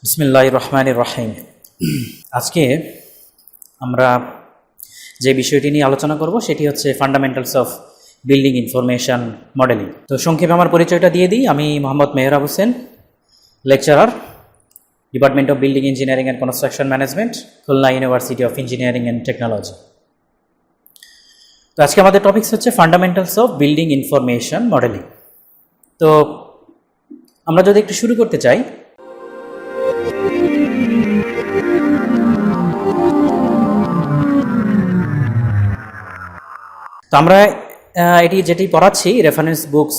বিসমিল্লাহির রহমানির রহিম। আজকে আমরা যে বিষয়টি নিয়ে আলোচনা করব সেটি হচ্ছে fundamentals of building information modelling. তো সংক্ষেপে আমার পরিচয়টা দিয়ে দিই। আমি Mohammad Mehrab Hossain, lecturer, department of building engineering and construction management, Khulna university of engineering and technology. তো আজকে আমাদের টপিকস হচ্ছে fundamentals of building information modelling. তো আমরা যদি একটু শুরু করতে চাই, তো আমরা যেটি পড়াচ্ছি reference books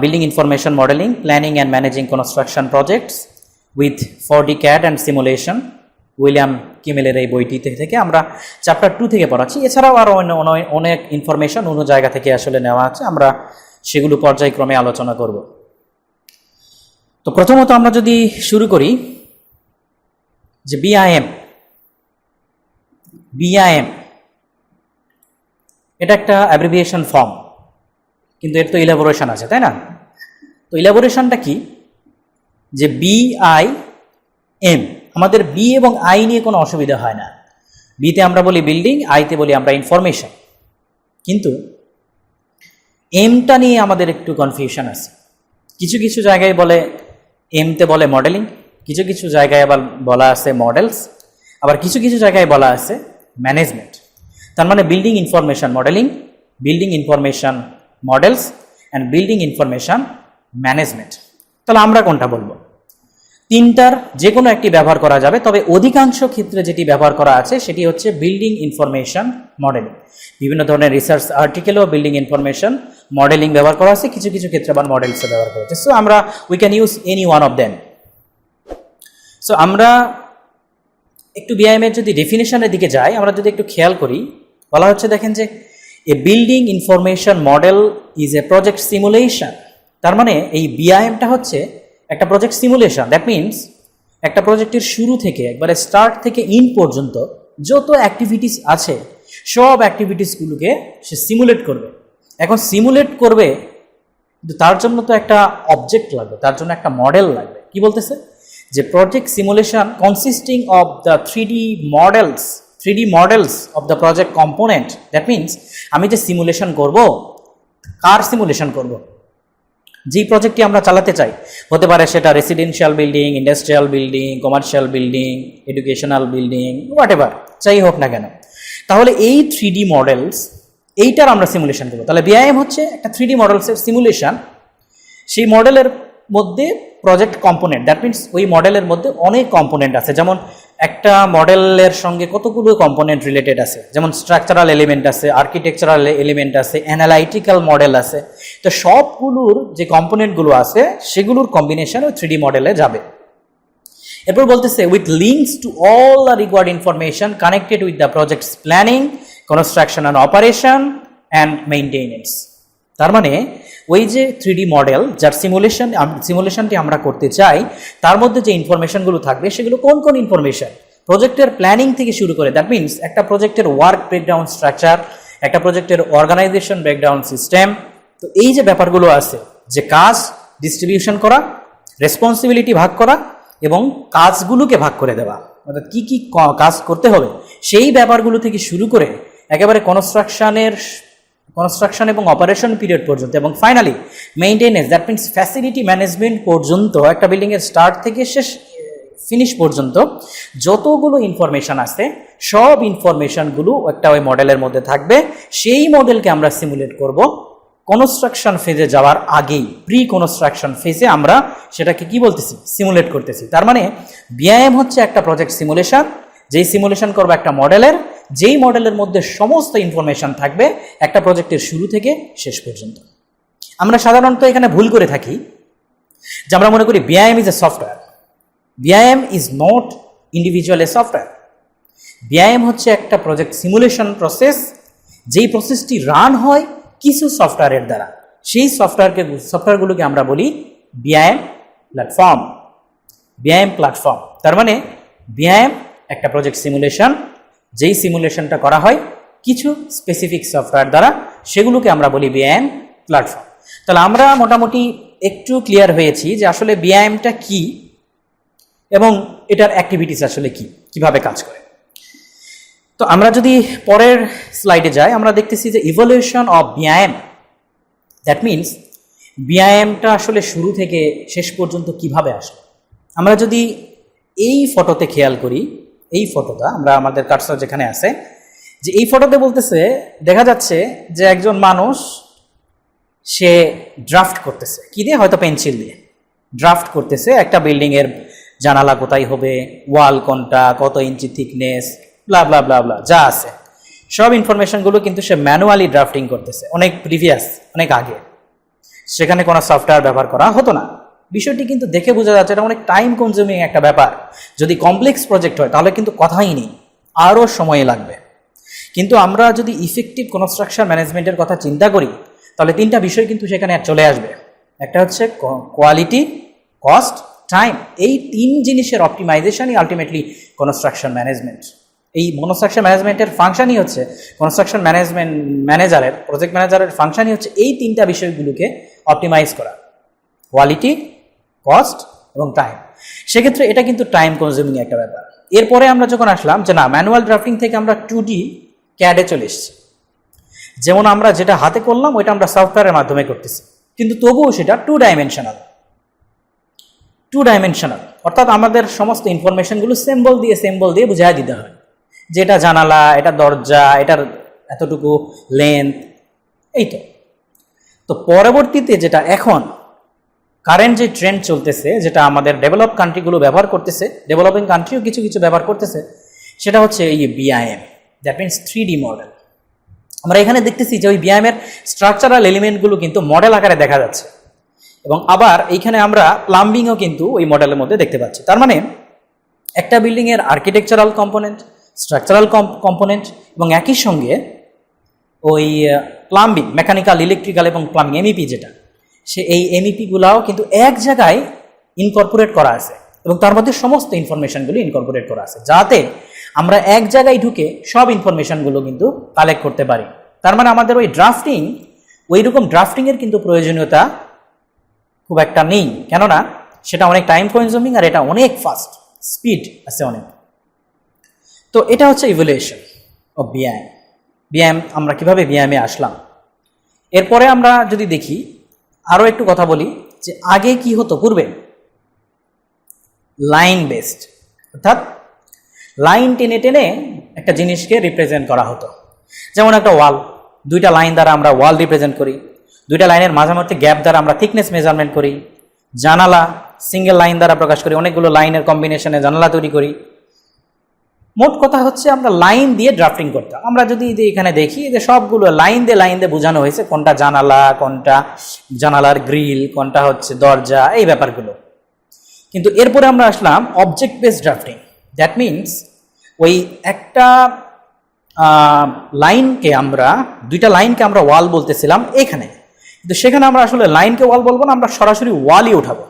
building information modelling, planning and managing construction projects with 4D CAD and simulation, William কিমেলের এই বইটি থেকে আমরা চ্যাপ্টার 2 থেকে পড়াচ্ছি। এছাড়াও আরও অনেক ইনফরমেশন অন্য জায়গা থেকে আসলে নেওয়া আছে, আমরা সেগুলো পর্যায়ক্রমে আলোচনা করব। তো প্রথমত আমরা যদি শুরু করি যে বিআইএম এটা একটা অ্যাব্রিভিয়েশন ফর্ম, কিন্তু এর তো ইলাবোরেশন আছে, তাই না? তো ইলাবোরেশনটা কি? যে BIM, আমাদের বি এবং আই নিয়ে কোনো অসুবিধা হয় না। বিতে আমরা বলি বিল্ডিং, আইতে বলি আমরা ইনফরমেশন, কিন্তু এমটা নিয়ে আমাদের একটু কনফিউশন আছে। কিছু কিছু জায়গায় বলে এমতে বলে মডেলিং, কিছু কিছু জায়গায় আবার বলা আছে মডেলস, আবার কিছু কিছু জায়গায় বলা আছে ম্যানেজমেন্ট। তার মানে building information modeling, building information models and building information management. তাহলে আমরা কোনটা বলবো? তিনটার যে কোনো একটি ব্যবহার করা যাবে, তবে অধিকাংশ ক্ষেত্রে যেটি ব্যবহার করা আছে সেটি হচ্ছে বিল্ডিং ইনফরমেশন মডেলিং। বিভিন্ন ধরনের রিসার্চ আর্টিকেলও বিল্ডিং ইনফরমেশন মডেলিং ব্যবহার করা আছে, কিছু কিছু ক্ষেত্রে আবার মডেলসও ব্যবহার করা হচ্ছে। সো আমরা we can use any one of them. So আমরা একটু বিআইএম এর যদি ডেফিনেশনের দিকে যাই, আমরা যদি একটু খেয়াল করি, বলা হচ্ছে দেখেন যে a building information model is a project simulation. তার মানে এই বিআইএমটা হচ্ছে একটা প্রজেক্ট সিমুলেশন। দ্যাট মিনস একটা প্রজেক্টের শুরু থেকে একবারে স্টার্ট থেকে ইন পর্যন্ত যত অ্যাক্টিভিটিস আছে সব অ্যাক্টিভিটিসগুলোকে সে সিমুলেট করবে। এখন সিমুলেট করবে, কিন্তু তার জন্য তো একটা অবজেক্ট লাগবে, তার জন্য একটা মডেল লাগবে। কি বলতেছে? যে project simulation consisting of the 3D models of the project component. That means আমি যে সিমুলেশন করব, কার সিমুলেশন করব? যেই প্রজেক্টটি আমরা চালাতে চাই, হতে পারে সেটা residential building, industrial building, commercial building, educational building, what ever যাই হোক না কেন, তাহলে এই 3D মডেলস এইটার আমরা সিমুলেশন করবো। তাহলে বিআইএম হচ্ছে একটা 3D মডেলসের সিমুলেশন। সেই মডেলের মধ্যে প্রজেক্ট কম্পোনেন্ট, দ্যাট মিনস ওই মডেলের মধ্যে অনেক কম্পোনেন্ট আছে। যেমন একটা মডেলের সঙ্গে কতগুলো কম্পোনেন্ট রিলেটেড আছে, যেমন স্ট্রাকচারাল এলিমেন্ট আছে, আর্কিটেকচারাল এলিমেন্ট আছে, অ্যানালাইটিক্যাল মডেল আছে। তো সবগুলোর যে কম্পোনেন্টগুলো আছে সেগুলোর কম্বিনেশন ওই 3D মডেলে যাবে। এরপর বলতেছে with links to all the required information connected with the projects planning, construction and operation and maintenance. তার মানে ওই যে 3D মডেল যার সিমুলেশনটি আমরা করতে চাই, তার মধ্যে যে ইনফরমেশনগুলো থাকবে সেগুলো কোন কোন ইনফরমেশন? প্রজেক্টের প্ল্যানিং থেকে শুরু করে, দ্যাট মিনস একটা প্রজেক্টের ওয়ার্ক ব্রেকডাউন স্ট্রাকচার, একটা প্রজেক্টের অর্গানাইজেশন ব্রেকডাউন সিস্টেম। তো এই যে ব্যাপারগুলো আছে, যে কাজ ডিস্ট্রিবিউশন করা, রেসপন্সিবিলিটি ভাগ করা এবং কাজগুলোকে ভাগ করে দেওয়া, অর্থাৎ কী কী কাজ করতে হবে সেই ব্যাপারগুলো থেকে শুরু করে একেবারে কনস্ট্রাকশন এবং অপারেশন পিরিয়ড পর্যন্ত, এবং finally maintenance, that means facility management পর্যন্ত, একটা বিল্ডিংয়ের স্টার্ট থেকে ফিনিশ পর্যন্ত যতগুলো ইনফরমেশন আছে সব ইনফরমেশনগুলো একটা ওই মডেলের মধ্যে থাকবে। সেই মডেলকে আমরা সিমুলেট করব কনস্ট্রাকশন ফেজে যাওয়ার আগেই, প্রি কনস্ট্রাকশন ফেজে আমরা সেটাকে কি বলতেছি? সিমুলেট করতেছি। তার মানে বিআইএম হচ্ছে একটা প্রজেক্ট সিমুলেশন, যেই সিমুলেশন করবে একটা মডেলের, যেই মডেলের মধ্যে সমস্ত ইনফরমেশন থাকবে একটা প্রজেক্টের শুরু থেকে শেষ পর্যন্ত। আমরা সাধারণত এখানে ভুল করে থাকি যে আমরা মনে করি BIM is a software. BIM is not individual A software. BIM হচ্ছে একটা প্রজেক্ট সিমুলেশন প্রসেস, যেই প্রসেসটি রান হয় কিছু সফটওয়্যারের দ্বারা। সেই সফটওয়্যারগুলোকে আমরা বলি বিআইএম প্ল্যাটফর্ম। তার মানে বিআইএম একটা প্রজেক্ট সিমুলেশন, যেই সিমুলেশনটা করা হয় কিছু স্পেসিফিক সফটওয়্যার দ্বারা, সেগুলোকে আমরা বলি বিআইএম প্ল্যাটফর্ম। তাহলে আমরা মোটামুটি একটু ক্লিয়ার হয়েছি যে আসলে বিআইএমটা কি এবং এটার অ্যাক্টিভিটিস আসলে কি, কিভাবে কাজ করে। তো আমরা যদি পরের স্লাইডে যাই, আমরা দেখতেছি যে evolution of BIM, that means বিআইএমটা আসলে শুরু থেকে শেষ পর্যন্ত কিভাবে আসলো। আমরা যদি এই ফটোতে খেয়াল করি, এই ফটোটা আমরা আমাদের কার্সর যেখানে আছে, যে এই ফটোতে বলতেছে, দেখা যাচ্ছে যে একজন মানুষ সে ড্রাফট করতেছে, কি দিয়ে, হয়তো পেন্সিল দিয়ে ড্রাফট করতেছে একটা বিল্ডিংয়ের জানালা কোথায় হবে, ওয়াল কোনটা, কত ইঞ্চি থিকনেস, ব্লা ব্লা ব্লা ব্লা যা আছে সব ইনফরমেশনগুলো কিন্তু সে ম্যানুয়ালি ড্রাফটিং করতেছে, অনেক প্রিভিয়াস, অনেক আগে। সেখানে কোনো সফটওয়্যার ব্যবহার করা হতো না। বিষয়টি কিন্তু দেখে বোঝা যাচ্ছে এটা অনেক টাইম কনজিউমিং একটা ব্যাপার। যদি কমপ্লেক্স প্রজেক্ট হয় তাহলে কিন্তু কথাই নেই, আরও সময় লাগবে। কিন্তু আমরা যদি ইফেক্টিভ কনস্ট্রাকশন ম্যানেজমেন্টের কথা চিন্তা করি, তাহলে তিনটা বিষয় কিন্তু সেখানে চলে আসবে। একটা হচ্ছে কোয়ালিটি, কস্ট, টাইম। এই তিন জিনিসের অপটিমাইজেশনই আলটিমেটলি কনস্ট্রাকশন ম্যানেজমেন্ট। এই কনস্ট্রাকশন ম্যানেজমেন্টের ফাংশনই হচ্ছে, কনস্ট্রাকশন ম্যানেজারের, প্রজেক্ট ম্যানেজারের ফাংশনই হচ্ছে এই তিনটা বিষয়গুলোকে অপটিমাইজ করা, কোয়ালিটি, কস্ট এবং টাইম। সেক্ষেত্রে এটা কিন্তু টাইম কনজিউমিং একটা ব্যাপার। এরপরে আমরা যখন আসলাম যে না, ম্যানুয়াল ড্রাফটিং থেকে আমরা 2D ক্যাডে চলে এসেছি, যেমন আমরা যেটা হাতে করলাম ওইটা আমরা সফটওয়্যারের মাধ্যমে করতেছি, কিন্তু তবুও সেটা 2 ডাইমেনশনাল, অর্থাৎ আমাদের সমস্ত ইনফরমেশনগুলো সিম্বল দিয়ে বুঝাই দিতে হয় যে এটা জানালা, এটা দরজা, এটার এতটুকু লেন্থ, এই তো পরবর্তীতে যেটা এখন কারেন্ট যে ট্রেন্ড চলতেছে, যেটা আমাদের ডেভেলপ কান্ট্রিগুলো ব্যবহার করতেছে, ডেভেলপিং কান্ট্রিও কিছু কিছু ব্যবহার করতেছে, সেটা হচ্ছে এই BIM, that means 3D model. আমরা এখানে দেখতেছি যে ওই বিআইএম এর স্ট্রাকচারাল এলিমেন্টগুলো কিন্তু মডেল আকারে দেখা যাচ্ছে, এবং আবার এইখানে আমরা প্লাম্বিংও কিন্তু ওই মডেলের মধ্যে দেখতে পাচ্ছি। তার মানে একটা বিল্ডিংয়ের আর্কিটেকচারাল কম্পোনেন্ট, স্ট্রাকচারাল কম্পোনেন্ট এবং একই সঙ্গে ওই প্লাম্বিং, মেকানিক্যাল, ইলেকট্রিক্যাল এবং প্লাম্বিং এমইপি যেটা, সে এই এমইপিগুলাও কিন্তু এক জায়গায় ইনকর্পোরেট করা আছে, এবং তার মধ্যে সমস্ত ইনফরমেশনগুলো ইনকর্পোরেট করা আছে, যাতে আমরা এক জায়গায় ঢুকে সব ইনফরমেশনগুলো কিন্তু কালেক্ট করতে পারি। তার মানে আমাদের ওই ড্রাফটিং, ওই রকম ড্রাফটিংয়ের কিন্তু প্রয়োজনীয়তা খুব একটা নেই, কেননা সেটা অনেক টাইম কনজিউমিং আর এটা অনেক ফাস্ট, স্পিড আছে অনেক। তো এটা হচ্ছে ইভ্যালুয়েশন অফ বিআইএম। আমরা কিভাবে বিআইএমে আসলাম। এরপরে আমরা যদি দেখি, আরও একটু কথা বলি যে আগে কি হতো, পূর্বে লাইন বেসড, অর্থাৎ লাইন টেনে টেনে একটা জিনিসকে রিপ্রেজেন্ট করা হতো। যেমন একটা ওয়াল, দুইটা লাইন দ্বারা আমরা ওয়াল রিপ্রেজেন্ট করি, দুইটা লাইনের মাঝামাঝি গ্যাপ দ্বারা আমরা থিকনেস মেজারমেন্ট করি। জানালা সিঙ্গেল লাইন দ্বারা প্রকাশ করি, অনেকগুলো লাইনের কম্বিনেশনে জানালা তৈরি করি। মোট কথা হচ্ছে আমরা লাইন দিয়ে ড্রাফটিং করতাম। আমরা যদি এখানে দেখি যে সবগুলো লাইন দিয়ে বোঝানো হয়েছে, কোনটা জানালা, কোনটা জানালার গ্রিল, কোনটা হচ্ছে দরজা, এই ব্যাপারগুলো। কিন্তু এরপরে আমরা আসলাম object based drafting, that means ওই একটা লাইনকে আমরা, দুইটা লাইনকে আমরা ওয়াল বলতেছিলাম এখানে, কিন্তু সেখানে আমরা আসলে লাইনকে ওয়াল বলবো না, আমরা সরাসরি ওয়ালই উঠাবো।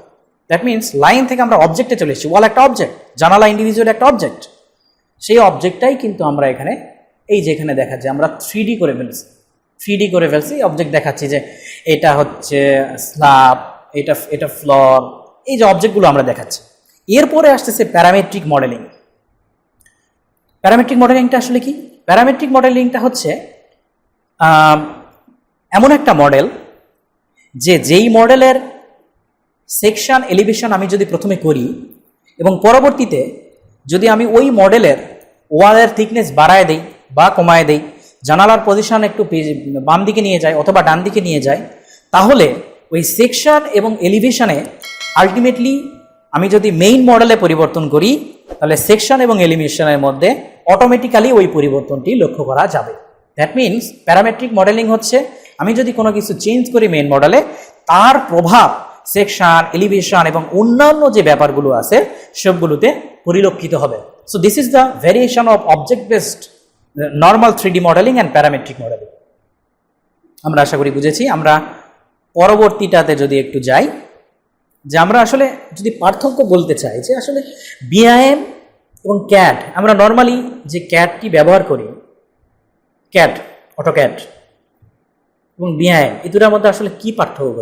দ্যাট মিনস লাইন থেকে আমরা অবজেক্টে চলে এসেছি। ওয়াল একটা অবজেক্ট, জানালা ইন্ডিভিজুয়াল একটা অবজেক্ট। সেই অবজেক্টটাই কিন্তু আমরা এখানে, এই যে এখানে দেখা যায় আমরা 3D করে ফেলছি, অবজেক্ট দেখাচ্ছি যে এটা হচ্ছে স্ল্যাব, এটা ফ্লোর, এই যে অবজেক্টগুলো আমরা দেখাচ্ছি। এরপরে আসতেছে প্যারামেট্রিক মডেলিং। প্যারামেট্রিক মডেলিংটা আসলে কি? প্যারামেট্রিক মডেলিংটা হচ্ছে এমন একটা মডেল যেই মডেলের সেকশন এলিভেশন আমি যদি প্রথমে করি এবং পরবর্তীতে যদি আমি ওই মডেলের ওয়ালের থিকনেস বাড়ায় দেই বা কমায় দেই, জানালার পজিশন একটু বাম দিকে নিয়ে যায় অথবা ডান দিকে নিয়ে যায়, তাহলে ওই সেকশন এবং এলিভেশনে আলটিমেটলি আমি যদি মেইন মডেলে পরিবর্তন করি, তাহলে সেকশন এবং এলিভেশনের মধ্যে অটোমেটিক্যালি ওই পরিবর্তনটি লক্ষ্য করা যাবে। দ্যাট মিনস প্যারামেট্রিক মডেলিং হচ্ছে আমি যদি কোনো কিছু চেঞ্জ করি মেইন মডেলে, তার প্রভাব সেকশন, এলিভেশন এবং অন্যান্য যে ব্যাপারগুলো আছে সবগুলোতে পরিলক্ষিত হবে। So this is the variation of object based normal 3D modelling and parametric modelling. আমরা আশা করি বুঝেছি। আমরা পরবর্তীটাতে যদি একটু যাই, যে আমরা আসলে যদি পার্থক্য বলতে চাই যে আসলে বিআইএম এবং ক্যাড, আমরা নর্মালি যে ক্যাডটি ব্যবহার করি, ক্যাড, অটোক্যাড এবং বিআইএম, এই দুটার মধ্যে আসলে কি পার্থক্য?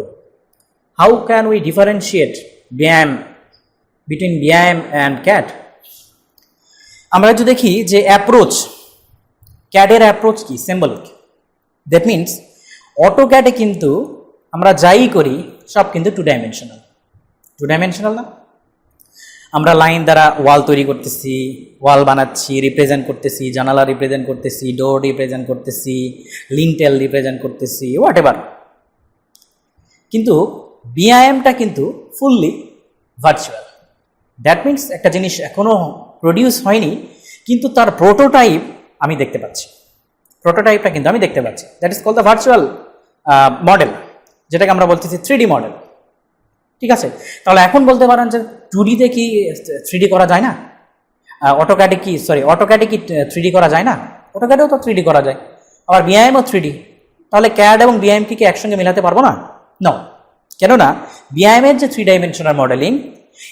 How can we differentiate BIM between BIM and CAD. আমরা যদি দেখি যে অ্যাপ্রোচ, ক্যাডের অ্যাপ্রোচ কি, সিম্বলিক। দ্যাট মিনস অটোক্যাডে কিন্তু আমরা যাই করি সব কিন্তু টু ডাইমেনশনাল না। আমরা লাইন দ্বারা ওয়াল তৈরি করতেছি, ওয়াল বানাচ্ছি, রিপ্রেজেন্ট করতেছি, জানালা রিপ্রেজেন্ট করতেছি, ডোর রিপ্রেজেন্ট করতেছি, লিন্টেল রিপ্রেজেন্ট করতেছি, হোয়াট এভার। কিন্তু বিআইএমটা কিন্তু ফুললি ভার্চুয়াল। দ্যাট মিনস একটা জিনিস এখনও প্রডিউস হয়নি কিন্তু তার প্রোটোটাইপ আমি দেখতে পাচ্ছি, প্রোটোটাইপটা কিন্তু আমি দেখতে পাচ্ছি। That is called the virtual model, যেটাকে আমরা বলতেছি 3D মডেল। ঠিক আছে, তাহলে এখন বলতে পারেন যে 2Dতে কি 3D করা যায় না? অটোক্যাডে কি 3D করা যায় না? অটোক্যাডেও তো 3D করা যায়, আবার বিআইএমও 3D। তাহলে ক্যাড এবং বিআইএম কি একসঙ্গে মেলাতে পারবো না? নো, কেননা বিআইএমের যে 3 ডাইমেনশনাল মডেলিং,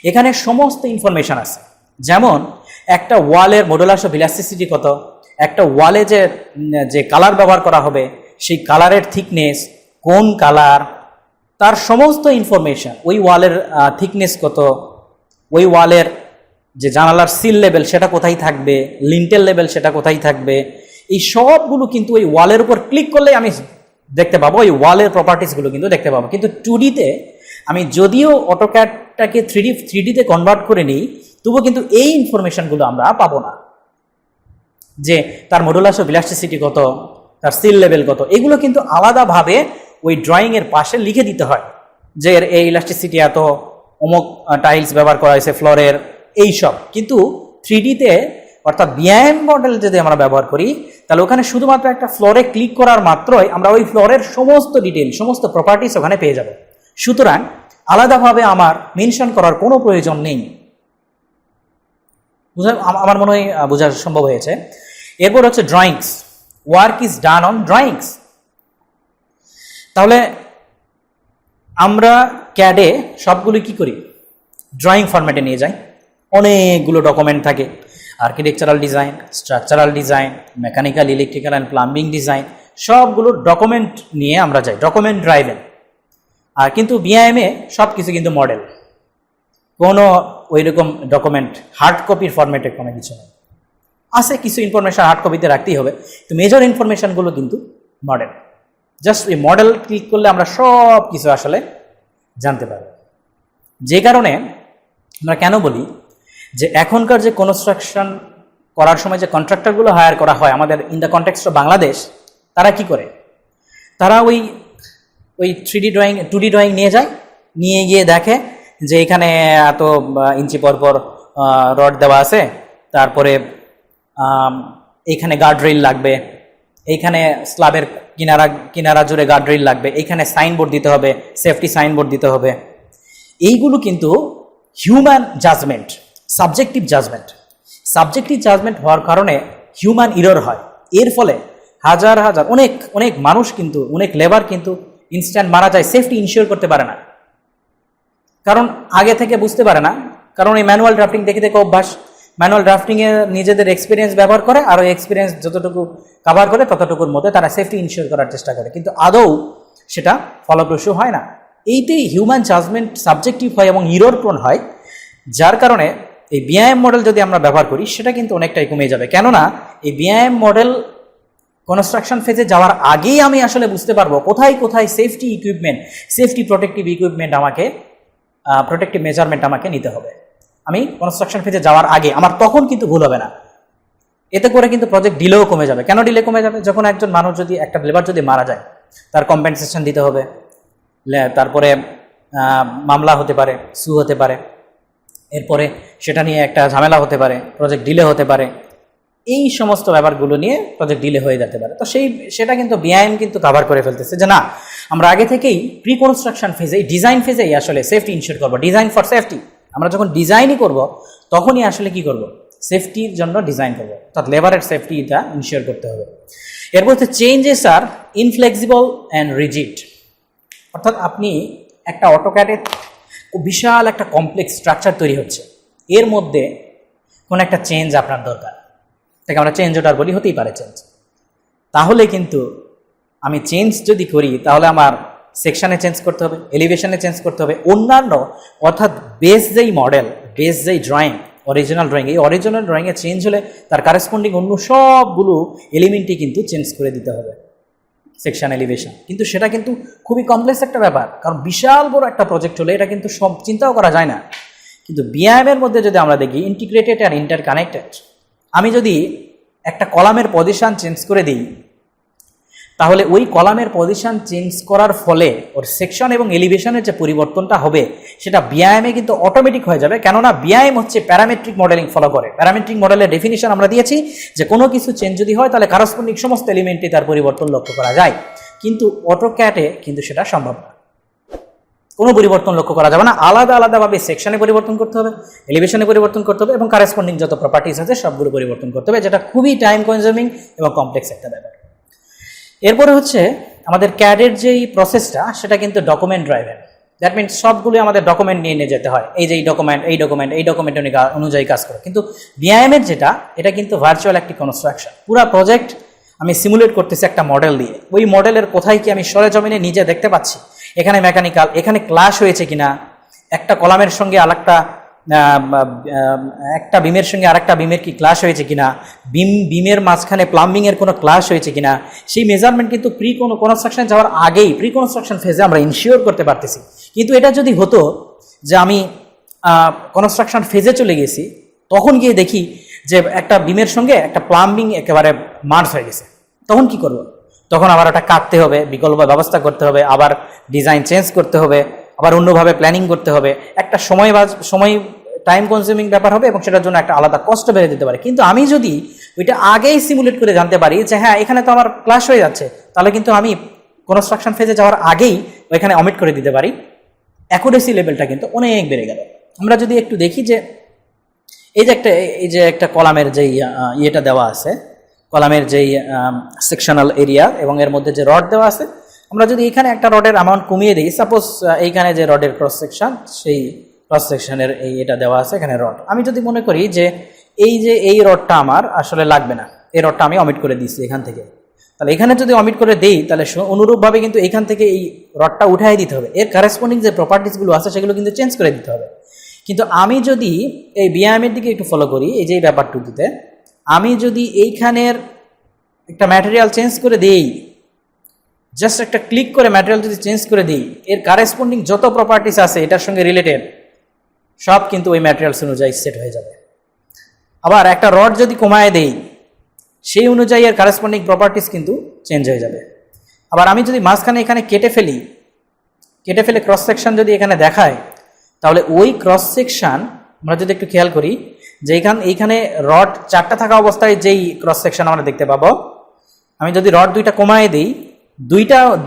এখানে সমস্ত ইনফরমেশন আছে। যেমন একটা ওয়ালের মডুলাস অফ ইলাস্টিসিটি কত, একটা ওয়ালে যে কালার ব্যবহার করা হবে সেই কালারের থিকনেস, কোন কালার, তার সমস্ত ইনফরমেশন, ওই ওয়ালের থিকনেস কত, ওই ওয়ালের যে জানালার সিল লেভেল সেটা কোথায় থাকবে, লিন্টেল লেভেল সেটা কোথায় থাকবে, এই সবগুলো কিন্তু ওই ওয়ালের উপর ক্লিক করলে আমি দেখতে পাবো, ওই ওয়ালের প্রপার্টিসগুলো কিন্তু দেখতে পাবো। কিন্তু 2Dতে আমি যদিও অটোক্যাডটাকে 3Dতে কনভার্ট করে নিই, তবুও কিন্তু এই ইনফরমেশনগুলো আমরা পাবো না, যে তার মডুলাস অফ ইলাস্টিসিটি কত, তার সিল লেভেল কত, এগুলো কিন্তু আলাদাভাবে ওই ড্রয়িংয়ের পাশে লিখে দিতে হয়, যে এই ইলাস্টিসিটি এত, অমুক টাইলস ব্যবহার করা হয়েছে ফ্লোরের, এইসব। কিন্তু 3Dতে অর্থাৎ বিআইএম মডেল যদি আমরা ব্যবহার করি, তাহলে ওখানে শুধুমাত্র একটা ফ্লোরে ক্লিক করার মাত্রই আমরা ওই ফ্লোরের সমস্ত ডিটেল, সমস্ত প্রপার্টিস ওখানে পেয়ে যাব। সুতরাং আলাদাভাবে আমার মেনশন করার কোনো প্রয়োজন নেই। আমার মনে হয় বোঝা সম্ভব হয়েছে। এরপর হচ্ছে drawings, work is done on drawings. তাহলে আমরা ক্যাডে সবগুলো কি করি, ড্রয়িং ফরম্যাটে নিয়ে যাই। অনেকগুলো ডকুমেন্ট থাকে, architectural design, structural design, mechanical, electrical and plumbing design, সবগুলো ডকুমেন্ট নিয়ে আমরা যাই, ডকুমেন্ট ড্রাইভেন। আর কিন্তু বিআইএমে সব কিছু কিন্তু মডেল, কোনো ওই রকম ডকুমেন্ট হার্ড কপির ফরম্যাটে কোনো কিছু নেই। আছে কিছু ইনফরমেশন হার্ড কপিতে রাখতেই হবে, তো মেজর ইনফরমেশনগুলো কিন্তু মডেল। জাস্ট ওই মডেল ক্লিক করলে আমরা সব কিছু আসলে জানতে পারব। যে কারণে আমরা কেন বলি যে এখনকার যে কনস্ট্রাকশন করার সময় যে কন্ট্রাক্টরগুলো হায়ার করা হয় আমাদের in the context of Bangladesh, তারা কি করে, তারা ওই 3D ড্রয়িং 2D ড্রয়িং নিয়ে যায়, নিয়ে গিয়ে দেখে যে এখানে এত ইঞ্চি পরপর রড দেওয়া আছে, তারপরে এইখানে গার্ডরেইল লাগবে, এইখানে স্ল্যাবের কিনারা জুড়ে গার্ডরেইল লাগবে, এইখানে সাইনবোর্ড দিতে হবে, সেফটি সাইনবোর্ড দিতে হবে। এইগুলো কিন্তু হিউম্যান জাজমেন্ট, সাবজেক্টিভ জাজমেন্ট হওয়ার কারণে হিউম্যান ইরর হয়। এর ফলে হাজার হাজার অনেক মানুষ কিন্তু, অনেক লেবার কিন্তু ইনস্ট্যান্ট মারা যায়, সেফটি ইনশিওর করতে পারে না, কারণ আগে থেকে বুঝতে পারে না, কারণ এই ম্যানুয়াল ড্রাফটিং দেখে দেখে অভ্যাস। ম্যানুয়াল ড্রাফটিংয়ে নিজেদের এক্সপিরিয়েন্স ব্যবহার করে, আর ওই এক্সপিরিয়েন্স যতটুকু কভার করে ততটুকুর মধ্যে তারা সেফটি ইনশিওর করার চেষ্টা করে, কিন্তু আদৌ সেটা ফলপ্রসূ হয় না। এইতেই হিউম্যান জাজমেন্ট সাবজেক্টিভ হয় এবং ইরর প্রোন হয়, যার কারণে এই বিআইএম মডেল যদি আমরা ব্যবহার করি সেটা কিন্তু অনেকটাই কমে যাবে। কেননা এই বিআইএম মডেল কনস্ট্রাকশন ফেজে যাওয়ার আগেই আমি আসলে বুঝতে পারবো কোথায় কোথায় safety equipment, safety protective equipment আমাকে, প্রোটেক্টিভ মেজারমেন্ট আমাকে নিতে হবে। আমি কনস্ট্রাকশন ফেজে যাওয়ার আগে আমার তখন কিন্তু ভুল হবে না। এতে করে কিন্তু প্রজেক্ট ডিলেও কমে যাবে। কেন ডিলে কমে যাবে? যখন একজন মানুষ যদি, একটা লেবার যদি মারা যায়, তার কম্পেনসেশন দিতে হবে, তারপরে মামলা হতে পারে, সু হতে পারে, এরপরে সেটা নিয়ে একটা ঝামেলা হতে পারে, প্রজেক্ট ডিলে হতে পারে, এই সমস্ত ব্যাপারগুলো নিয়ে প্রজেক্ট ডিলে হয়ে যেতে পারে। তো সেটা কিন্তু বিআইএম কিন্তু কভার করে ফেলতেছে যে না, আমরা আগে থেকেই প্রি কনস্ট্রাকশন ফেজে, ডিজাইন ফেজেই আসলে সেফটি ইনশিওর করবো, ডিজাইন ফর সেফটি। আমরা যখন ডিজাইনই করব তখনই আসলে কি করব, সেফটির জন্য ডিজাইন করব, অর্থাৎ লেবারের সেফটিটা ইনশিওর করতে হবে। এরপর হচ্ছে changes are inflexible and rigid. অর্থাৎ আপনি একটা অটোক্যাডে বিশাল একটা কমপ্লেক্স স্ট্রাকচার তৈরি হচ্ছে, এর মধ্যে কোনো একটা চেঞ্জ আপনার দরকার, তাকে আমরা চেঞ্জ অর্ডার বলি, হতেই পারে চেঞ্জ। তাহলে কিন্তু আমি চেঞ্জ যদি করি তাহলে আমার সেকশানে চেঞ্জ করতে হবে, এলিভেশনে চেঞ্জ করতে হবে, অন্যান্য অর্থাৎ বেস যেই মডেল, বেস যেই ড্রয়িং, অরিজিনাল ড্রয়িং, এই অরিজিনাল ড্রয়িংয়ে চেঞ্জ হলে তার কারেসপন্ডিং অন্য সবগুলো এলিমেন্টই কিন্তু চেঞ্জ করে দিতে হবে সেকশন এলিভেশন। কিন্তু সেটা কিন্তু খুবই কমপ্লেক্স একটা ব্যাপার, কারণ বিশাল বড় একটা প্রজেক্ট হলে এটা কিন্তু সব চিন্তাও করা যায় না। কিন্তু বিআইএমের মধ্যে যদি আমরা দেখি ইন্টিগ্রেটেড আর ইন্টারকানেক্টেড, আমি যদি একটা কলামের পজিশন চেঞ্জ করে দিই, তাহলে ওই কলামের পজিশন চেঞ্জ করার ফলে ওর সেকশন এবং এলিভেশনের যে পরিবর্তনটা হবে সেটা বিআইএমে কিন্তু অটোমেটিক হয়ে যাবে। কেননা বিআইএম হচ্ছে প্যারামেট্রিক মডেলিং ফলো করে। প্যারামেট্রিক মডেলের ডেফিনিশন আমরা দিয়েছি যে কোনো কিছু চেঞ্জ যদি হয় তাহলে কারসপন্ডিং সমস্ত এলিমেন্টে তার পরিবর্তন লক্ষ্য করা যায়, কিন্তু অটোক্যাডে কিন্তু সেটা সম্ভব না। কোনো পরিবর্তন লক্ষ্য করা যাবে না, আলাদা আলাদাভাবে সেকশনে পরিবর্তন করতে হবে, এলিভেশনে পরিবর্তন করতে হবে এবং কারেসপন্ডিং যত প্রপার্টিস আছে সবগুলো পরিবর্তন করতে হবে, যেটা খুবই টাইম কনজিউমিং এবং কমপ্লেক্স একটা ব্যাপার। এরপরে হচ্ছে আমাদের ক্যাডের যেই প্রসেসটা সেটা কিন্তু ডকুমেন্ট ড্রাইভেন। দ্যাট মিনস সবগুলো আমাদের ডকুমেন্ট নিয়ে নিয়ে যেতে হয়, এই যে এই ডকুমেন্ট অনুযায়ী কাজ করে। কিন্তু বিআইএমের যেটা, এটা কিন্তু ভার্চুয়াল একটি কনস্ট্রাকশন। পুরো প্রজেক্ট আমি সিমুলেট করতেছি একটা মডেল দিয়ে। ওই মডেলের কোথায় কি আমি সরেজমিনে নিজে দেখতে পাচ্ছি, এখানে মেকানিক্যাল, এখানে ক্লাশ হয়েছে কিনা, একটা কলামের সঙ্গে আরেকটা একটা বিমের সঙ্গে আরেকটা বিমের কি ক্লাশ হয়েছে কিনা, বিমের মাঝখানে প্লাম্বিংয়ের কোনো ক্লাশ হয়েছে কিনা, সেই মেজারমেন্ট কিন্তু কোনো কনস্ট্রাকশন যাওয়ার আগেই প্রি কনস্ট্রাকশন ফেজে আমরা ইনশিওর করতে পারতেছি। কিন্তু এটা যদি হতো যে আমি কনস্ট্রাকশন ফেজে চলে গেছি, তখন গিয়ে দেখি যে একটা বিমের সঙ্গে একটা প্লাম্বিং একেবারে মার্জ হয়ে গেছে, তখন কি করব? তখন আবার ওটা কাটতে হবে, বিকল্প ব্যবস্থা করতে হবে, আবার ডিজাইন চেঞ্জ করতে হবে, আবার অন্যভাবে প্ল্যানিং করতে হবে, একটা সময় টাইম কনজিউমিং ব্যাপার হবে এবং সেটার জন্য একটা আলাদা কষ্ট বেড়ে যেতে পারে। কিন্তু আমি যদি ওইটা আগেই সিমুলেট করে জানতে পারি যে হ্যাঁ এখানে তো আমার ক্লাশ হয়ে যাচ্ছে, তাহলে কিন্তু আমি কনস্ট্রাকশন ফেজে যাওয়ার আগেই ওইখানে অমিট করে দিতে পারি। অ্যাকুরেসি লেভেলটা কিন্তু অনেক বেড়ে গেল। আমরা যদি একটু দেখি যে এই যে একটা কলামের যেই ইয়েটা দেওয়া আছে, কলামের যেই সেকশনাল এরিয়া এবং এর মধ্যে যে রড দেওয়া আছে, আমরা যদি এখানে একটা রডের অ্যামাউন্ট কমিয়ে দিই, সাপোজ এইখানে যে রডের ক্রস সেকশন, সেই ক্রস সেকশনের এটা দেওয়া আছে, এখানে রড, আমি যদি মনে করি যে এই রডটা আমার আসলে লাগবে না, এই রডটা আমি অমিট করে দিচ্ছি এখান থেকে, তাহলে এখানে যদি অমিট করে দেই তাহলে অনুরূপভাবে কিন্তু এখান থেকে এই রডটা উঠাই দিতে হবে, এর কারেসপন্ডিং যে প্রপার্টিসগুলো আছে সেগুলো কিন্তু চেঞ্জ করে দিতে হবে। কিন্তু আমি যদি এই বিআইএমের দিকে একটু ফলো করি, এই যে ব্যাপারটুকুতে আমি যদি এইখানের একটা ম্যাটেরিয়াল চেঞ্জ করে দিই, জাস্ট একটা ক্লিক করে ম্যাটেরিয়াল যদি চেঞ্জ করে দিই, এর কারেসপন্ডিং যত প্রপার্টিস আছে এটার সঙ্গে রিলেটেড সব কিন্তু ওই ম্যাটেরিয়ালস অনুযায়ী সেট হয়ে যাবে। আবার একটা রড যদি কমায় দেই, সেই অনুযায়ী এর কারেসপন্ডিং প্রপার্টিস কিন্তু চেঞ্জ হয়ে যাবে। আবার আমি যদি মাঝখানে এখানে কেটে ফেলে ক্রস সেকশন যদি এখানে দেখায়, তাহলে ওই ক্রস সেকশন আমরা যদি একটু খেয়াল করি যে এইখানে রড 4টা থাকা অবস্থায় যেই ক্রস সেকশন আমরা দেখতে পাবো, আমি যদি রড 2টা কমায় দিই,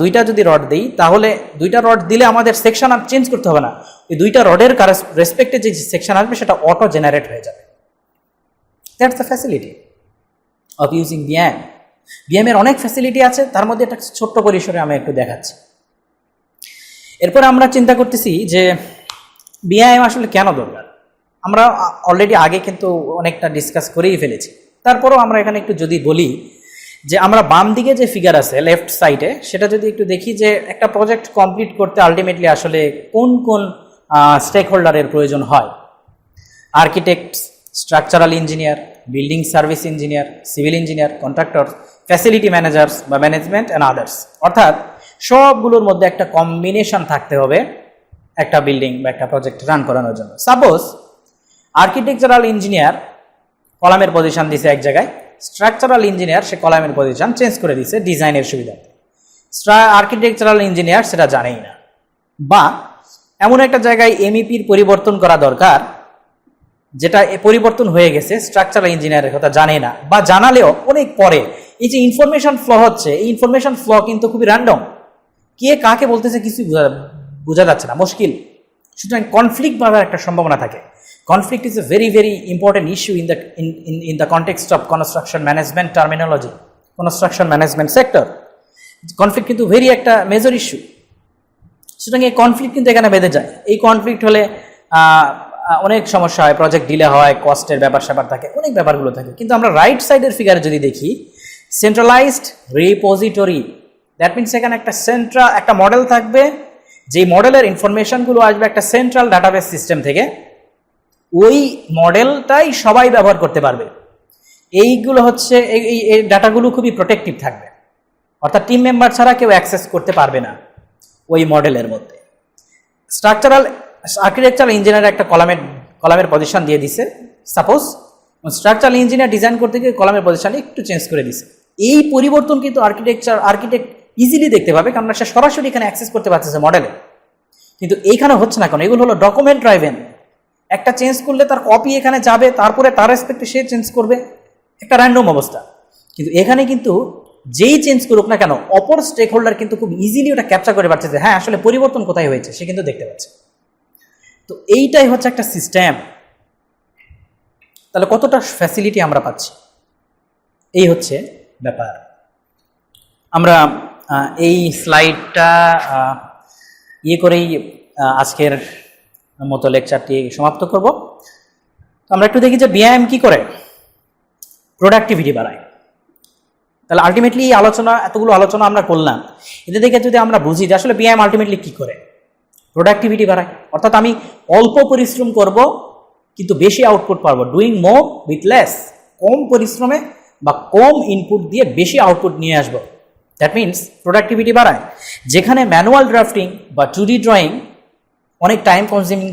দুইটা যদি রড দিই, তাহলে 2টা রড দিলে আমাদের সেকশন আর চেঞ্জ করতে হবে না, ওই 2টা রডের রেসপেক্টে যে সেকশন আসবে সেটা অটো জেনারেট হয়ে যাবে। That's the facility of using BIM. BIM এর অনেক ফ্যাসিলিটি আছে, তার মধ্যে একটা ছোট্ট পরিসরে আমি একটু দেখাচ্ছি। এরপর আমরা চিন্তা করতেছি যে বিআইএম আসলে কেন দরকার। আমরা অলরেডি আগে কিন্তু অনেকটা ডিসকাস করেই ফেলেছি, তারপরেও আমরা এখানে একটু যদি বলি যে আমরা বাম দিকে যে ফিগার আছে লেফট সাইডে, সেটা যদি একটু দেখি যে একটা প্রজেক্ট কমপ্লিট করতে আলটিমেটলি আসলে কোন কোন স্টেক হোল্ডারের প্রয়োজন হয়। Architect, structural engineer, building service engineer, civil engineer, contractor, facility managers বা ম্যানেজমেন্ট অ্যান্ড আদার্স। অর্থাৎ সবগুলোর মধ্যে একটা কম্বিনেশন থাকতে হবে একটা বিল্ডিং বা একটা প্রজেক্ট রান করানোর জন্য। সাপোজ আর্কিটেকচারাল ইঞ্জিনিয়ার কলামের পজিশন দিছে এক জায়গায়, স্ট্রাকচারাল ইঞ্জিনিয়ার সে কলামের পজিশন চেঞ্জ করে দিছে ডিজাইনের সুবিধাতে, আর্কিটেকচারাল ইঞ্জিনিয়ার সেটা জানেই না, বা এমন একটা জায়গায় এমইপির পরিবর্তন করা দরকার যেটা পরিবর্তন হয়ে গেছে, স্ট্রাকচারাল ইঞ্জিনিয়ারের কথা জানে না, বা জানালেও অনেক পরে। এই যে ইনফরমেশন ফ্লো হচ্ছে, এই ইনফরমেশন ফ্লো কিন্তু খুবই র্যান্ডম, কে কাকে বলতেছে কিছু বোঝা যাচ্ছে না, মুশকিল। সুতরাং কনফ্লিক্ট বাড়ার একটা সম্ভাবনা থাকে। Conflict is a very, very important issue in the context of construction management terminology, construction management sector. Conflict কিন্তু ভেরি একটা মেজর ইস্যু। সুতরাং এই কনফ্লিক্ট কিন্তু এখানে বেঁধে যায়। এই কনফ্লিক্ট হলে অনেক সমস্যা হয়, প্রজেক্ট ডিলে হয়, কস্টের ব্যাপার স্যাপার থাকে, অনেক ব্যাপারগুলো থাকে। কিন্তু আমরা রাইট সাইডের ফিগারে যদি দেখি, সেন্ট্রালাইজড রিপোজিটরি, দ্যাট মিনস এখানে একটা মডেল থাকবে, যেই মডেলের ইনফরমেশনগুলো আসবে একটা সেন্ট্রাল ডাটাবেস সিস্টেম থেকে, ওই মডেলটাই সবাই ব্যবহার করতে পারবে। এইগুলো হচ্ছে এই ডাটাগুলো খুবই প্রোটেক্টিভ থাকবে, অর্থাৎ টিম মেম্বার ছাড়া কেউ অ্যাক্সেস করতে পারবে না ওই মডেলের মধ্যে। স্ট্রাকচারাল আর্কিটেকচারাল ইঞ্জিনিয়ার একটা কলামের পজিশন দিয়ে দিছে, সাপোজ স্ট্রাকচারাল ইঞ্জিনিয়ার ডিজাইন করতে গিয়ে কলামের পজিশন একটু চেঞ্জ করে দিছে। এই পরিবর্তন কিন্তু আর্কিটেক্ট ইজিলি দেখতে পাবে, কারণ সে সরাসরি এখানে অ্যাক্সেস করতে পারতেছে মডেলে। কিন্তু এইখানে হচ্ছে না, কারণ এগুলো হলো ডকুমেন্ট ড্রাইভেন। একটা চেঞ্জ করলে তার কপি এখানে যাবে, তারপরে তার রেসপেক্টে সে চেঞ্জ করবে, একটা র্যান্ডম অবস্থা। কিন্তু এখানে কিন্তু যেই চেঞ্জ করুক না কেন, অপর স্টেক হোল্ডার কিন্তু খুব ইজিলি ওটা ক্যাপচার করে পাচ্ছে যে হ্যাঁ আসলে পরিবর্তন কোথায় হয়েছে, সে কিন্তু দেখতে পাচ্ছে। তো এইটাই হচ্ছে একটা সিস্টেম। তাহলে কতটা ফ্যাসিলিটি আমরা পাচ্ছি, এই হচ্ছে ব্যাপার। আমরা এই স্লাইডটা করেই আজকের মতো লেকচারটি সমাপ্ত করব। আমরা একটু দেখি যে বিআইএম কি করে, প্রোডাক্টিভিটি বাড়ায়। তাহলে আলটিমেটলি এই এতগুলো আলোচনা আমরা করলাম, এতে দেখে যদি আমরা বুঝি যে আসলে বিআইএম আলটিমেটলি কি করে, প্রোডাক্টিভিটি বাড়ায়। অর্থাৎ আমি অল্প পরিশ্রম করব কিন্তু বেশি আউটপুট পাবো, ডুইং মোর উইথ লেস, কম পরিশ্রমে বা কম ইনপুট দিয়ে বেশি আউটপুট নিয়ে আসবো। দ্যাট মিনস প্রোডাক্টিভিটি বাড়ায়। যেখানে ম্যানুয়াল ড্রাফটিং বা 2D ড্রয়িং অনেক টাইম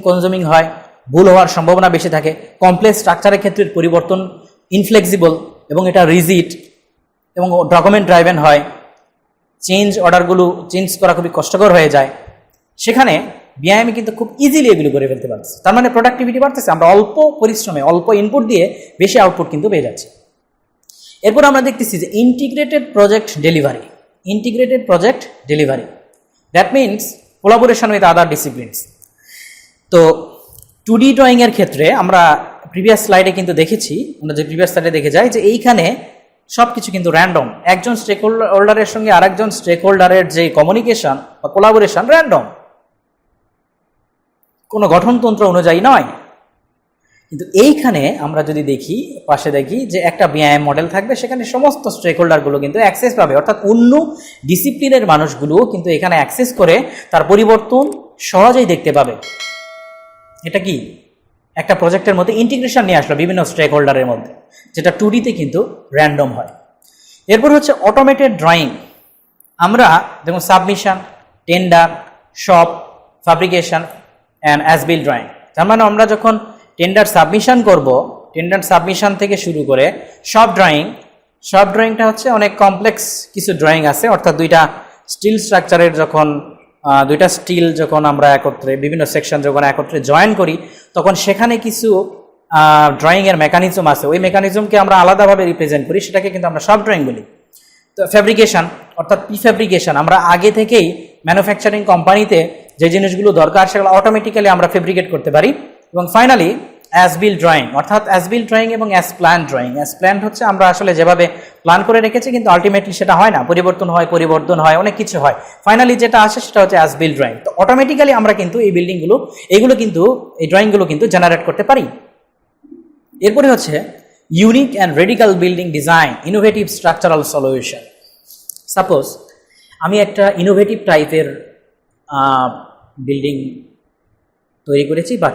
কনজিউমিং হয়, ভুল হওয়ার সম্ভাবনা বেশি থাকে, কমপ্লেক্স স্ট্রাকচারের ক্ষেত্রে পরিবর্তন ইনফ্লেক্সিবল এবং এটা রিজিড এবং ডকুমেন্ট ড্রাইভেন হয়, চেঞ্জ অর্ডারগুলো চেঞ্জ করা খুবই কষ্টকর হয়ে যায়, সেখানে বিআইএম কিন্তু খুব ইজিলি এগুলো করে ফেলতে পারছে। তার মানে প্রোডাক্টিভিটি বাড়তেছে, আমরা অল্প পরিশ্রমে অল্প ইনপুট দিয়ে বেশি আউটপুট কিন্তু পেয়ে যাচ্ছি। এরপর আমরা দেখতেছি যে integrated project delivery, that means collaboration with other disciplines. তো 2D ড্রয়িংয়ের ক্ষেত্রে আমরা প্রিভিয়াস স্লাইডে কিন্তু দেখেছি, আমরা যে প্রিভিয়াস স্লাইডে দেখে যাই যে এইখানে সব কিছু কিন্তু র্যান্ডম, একজন স্টেক হোল্ডারের সঙ্গে আরেকজন স্টেক হোল্ডারের যে কমিউনিকেশন বা কোলাবোরেশন র্যান্ডম, কোনো গঠনতন্ত্র অনুযায়ী নয়। কিন্তু এইখানে আমরা যদি দেখি, পাশে দেখি যে একটা বিআইএম মডেল থাকবে, সেখানে সমস্ত স্টেক হোল্ডারগুলো কিন্তু অ্যাক্সেস পাবে, অর্থাৎ অন্য ডিসিপ্লিনের মানুষগুলো কিন্তু এখানে অ্যাক্সেস করে তার পরিবর্তন সহজেই দেখতে পাবে। এটা কি একটা প্রজেক্টের মধ্যে ইন্টিগ্রেশন নিয়ে আসলো বিভিন্ন স্টেক হোল্ডারের মধ্যে, যেটা 2Dতে কিন্তু র্যান্ডম হয়। এরপর হচ্ছে অটোমেটেড ড্রয়িং। আমরা যেমন submission, tender, shop, fabrication and as build drawing. তার মানে আমরা যখন টেন্ডার সাবমিশন করব, টেন্ডার সাবমিশন থেকে শুরু করে সব ড্রয়িংটা হচ্ছে অনেক কমপ্লেক্স কিছু ড্রয়িং আছে, অর্থাৎ দুইটা স্টিল স্ট্রাকচারের দুইটা স্টিল যখন আমরা একত্রে বিভিন্ন সেকশন যখন একত্রে জয়েন করি, তখন সেখানে কিছু ড্রয়িংয়ের মেকানিজম আছে, ওই মেকানিজমকে আমরা আলাদাভাবে রিপ্রেজেন্ট করি, সেটাকে কিন্তু আমরা সব ড্রয়িং বলি। তো ফ্যাব্রিকেশন অর্থাৎ প্রিফ্যাব্রিকেশন, আমরা আগে থেকেই ম্যানুফ্যাকচারিং কোম্পানিতে যে জিনিসগুলো দরকার সেগুলো অটোমেটিক্যালি আমরা ফেব্রিকেট করতে পারি। এবং ফাইনালি অ্যাজ বিল্ড ড্রয়িং, অর্থাৎ অ্যাজ বিল্ড ড্রয়িং এবং as plan drawing. As plan হচ্ছে আমরা আসলে যেভাবে প্ল্যান করে রেখেছি কিন্তু আলটিমেটলি সেটা হয় না, পরিবর্তন হয়, অনেক কিছু হয়, ফাইনালি যেটা আসে সেটা হচ্ছে অ্যাজ বিল্ড ড্রয়িং। তো অটোমেটিক্যালি আমরা কিন্তু এই এই ড্রয়িংগুলো কিন্তু জেনারেট করতে পারি। এরপরে হচ্ছে unique and radical building design, innovative structural solution. Suppose আমি একটা ইনোভেটিভ টাইপের বিল্ডিং তৈরি করেছি বা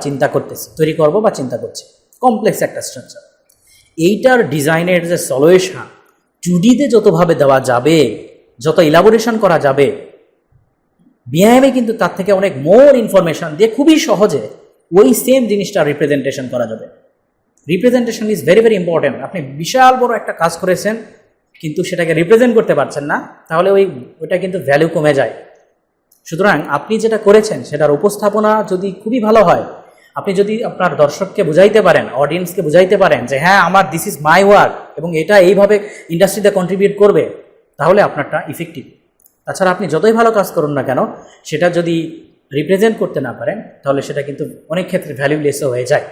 তৈরি করব বা চিন্তা করছি, কমপ্লেক্স একটা স্ট্রাকচার। এইটার ডিজাইনের যে সলিউশন 2Dতে যতভাবে দেওয়া যাবে, যত ইলাবোরেশন করা যাবে, বিআইএমে কিন্তু তার থেকে অনেক মোর ইনফরমেশন দিয়ে খুবই সহজে ওই সেম জিনিসটা রিপ্রেজেন্টেশন করা যাবে। Representation is very very important. আপনি বিশাল বড় একটা কাজ করেছেন কিন্তু সেটাকে রিপ্রেজেন্ট করতে পারছেন না, তাহলে ওইটা কিন্তু ভ্যালু কমে যায়। সুতরাং আপনি যেটা করেছেন সেটার উপস্থাপনা যদি খুবই ভালো হয়, আপনি যদি আপনার দর্শককে বুঝাইতে পারেন, অডিয়েন্সকে বুঝাইতে পারেন যে হ্যাঁ আমার দিস ইজ মাই ওয়ার্ক এবং এটা এইভাবে ইন্ডাস্ট্রিতে কন্ট্রিবিউট করবে, তাহলে আপনারটা ইফেক্টিভ। তাছাড়া আপনি যতই ভালো কাজ করুন না কেন, সেটা যদি রিপ্রেজেন্ট করতে না পারেন তাহলে সেটা কিন্তু অনেক ক্ষেত্রে ভ্যালুলেসও হয়ে যায়।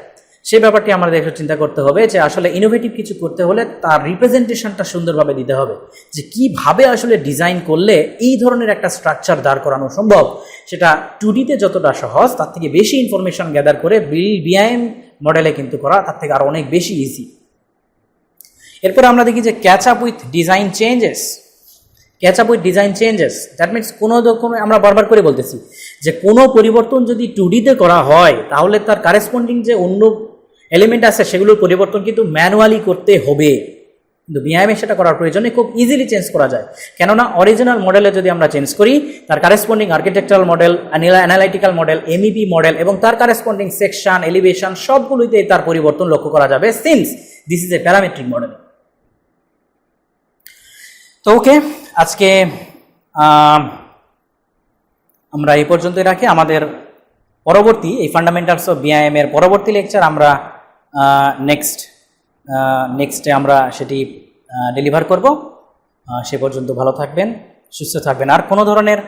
সেই ব্যাপারটি আমাদের একটু চিন্তা করতে হবে যে আসলে ইনোভেটিভ কিছু করতে হলে তার রিপ্রেজেন্টেশনটা সুন্দরভাবে দিতে হবে, যে কিভাবে আসলে ডিজাইন করলে এই ধরনের একটা স্ট্রাকচার দাঁড় করানো সম্ভব। সেটা 2Dতে যতটা সহজ, তার থেকে বেশি ইনফরমেশন গ্যাদার করে বিআইএম মডেলে কিন্তু করা তার থেকে আরও অনেক বেশি ইজি। এরপর আমরা দেখি যে catch up with design changes. That means কোনো আমরা বারবার করে বলতেছি যে কোনো পরিবর্তন যদি 2Dতে করা হয় তাহলে তার কারেসপন্ডিং যে অন্য এলিমেন্ট আছে সেগুলোর পরিবর্তন কিন্তু ম্যানুয়ালি করতে হবে, কিন্তু বিআইএমে সেটা করার প্রয়োজনে খুব ইজিলি চেঞ্জ করা যায়। কেননা অরিজিনাল মডেলে যদি আমরা চেঞ্জ করি, তার corresponding architectural model, analytical model, MEP model এবং তার কারেসপন্ডিং সেকশন, এলিভেশন সবগুলোতে তার পরিবর্তন লক্ষ্য করা যাবে, since this is a parametric model. তো ওকে, আজকে আমরা এই পর্যন্তই রাখি। আমাদের পরবর্তী এই ফান্ডামেন্টালস অফ বিআইএম এর পরবর্তী লেকচার আমরা নেক্সটে আমরা সেটি ডেলিভার করব। সে পর্যন্ত ভালো থাকবেন, সুস্থ থাকবেন। আর কোনো ধরনের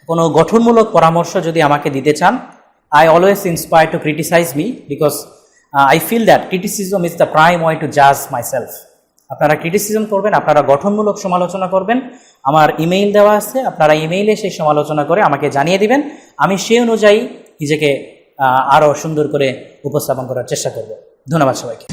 কোনো গঠনমূলক পরামর্শ যদি আমাকে দিতে চান, I always inspire to criticize me, because I feel that criticism is the prime way to জাজ মাইসেলফ। আপনারা ক্রিটিসিজম করবেন, আপনারা গঠনমূলক সমালোচনা করবেন, আমার ইমেইল দেওয়া আছে, আপনারা ইমেইলে সেই সমালোচনা করে আমাকে জানিয়ে দিবেন। আমি সেই অনুযায়ী নিজেকে আরও সুন্দর করে উপস্থাপন করার চেষ্টা করব। ধন্যবাদ সবাইকে।